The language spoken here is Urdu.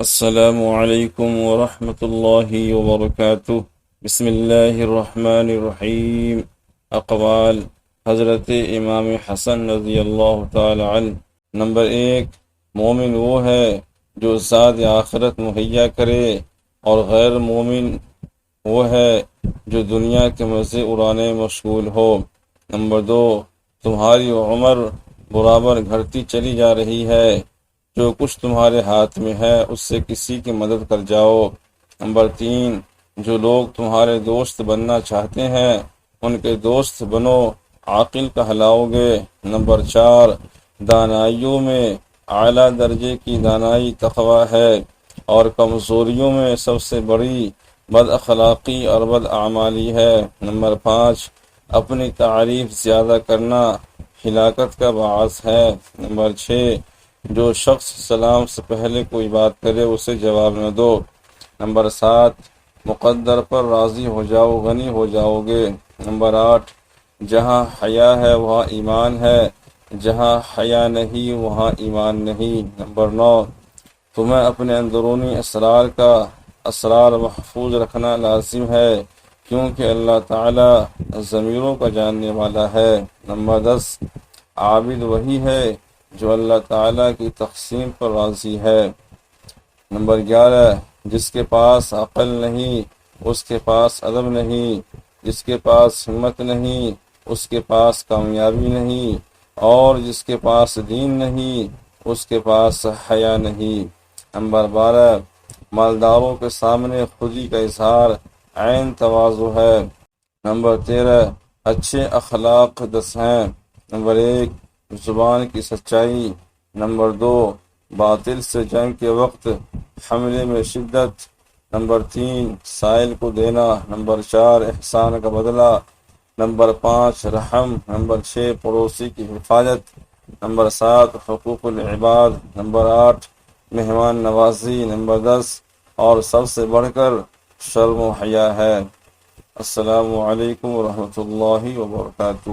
السلام علیکم ورحمۃ اللہ وبرکاتہ۔ بسم اللہ الرحمن الرحیم۔ اقوال حضرت امام حسن رضی اللہ تعالی عنہ۔ نمبر 1، مومن وہ ہے جو زاد آخرت مہیا کرے، اور غیر مومن وہ ہے جو دنیا کے مزے اڑانے مشغول ہو۔ نمبر 2، تمہاری عمر برابر گھٹتی چلی جا رہی ہے، جو کچھ تمہارے ہاتھ میں ہے اس سے کسی کی مدد کر جاؤ۔ نمبر 3، جو لوگ تمہارے دوست بننا چاہتے ہیں ان کے دوست بنو، عاقل کہلاؤ گے۔ نمبر 4، دانائیوں میں اعلیٰ درجے کی دانائی تقوی ہے، اور کمزوریوں میں سب سے بڑی بد اخلاقی اور بد اعمالی ہے۔ نمبر 5، اپنی تعریف زیادہ کرنا ہلاکت کا باعث ہے۔ نمبر 6، جو شخص سلام سے پہلے کوئی بات کرے اسے جواب نہ دو۔ نمبر 7، مقدر پر راضی ہو جاؤ، غنی ہو جاؤ گے۔ نمبر 8، جہاں حیا ہے وہاں ایمان ہے، جہاں حیا نہیں وہاں ایمان نہیں۔ نمبر 9، تمہیں اپنے اندرونی اسرار کا اسرار محفوظ رکھنا لازم ہے، کیونکہ اللہ تعالی ضمیروں کا جاننے والا ہے۔ نمبر 10، عابد وہی ہے جو اللہ تعالیٰ کی تقسیم پر راضی ہے۔ نمبر 11، جس کے پاس عقل نہیں اس کے پاس ادب نہیں، جس کے پاس ہمت نہیں اس کے پاس کامیابی نہیں، اور جس کے پاس دین نہیں اس کے پاس حیا نہیں۔ نمبر 12، مالداروں کے سامنے خودی کا اظہار عین تواضع ہے۔ نمبر 13، اچھے اخلاق 10 ہیں۔ نمبر 1، زبان کی سچائی۔ نمبر 2، باطل سے جنگ کے وقت حملے میں شدت۔ نمبر 3، سائل کو دینا۔ نمبر 4، احسان کا بدلہ۔ نمبر 5، رحم۔ نمبر 6، پڑوسی کی حفاظت۔ نمبر 7، حقوق العباد۔ نمبر 8، مہمان نوازی۔ نمبر 10، اور سب سے بڑھ کر شرم و حیا ہے۔ السلام علیکم ورحمۃ اللہ وبرکاتہ۔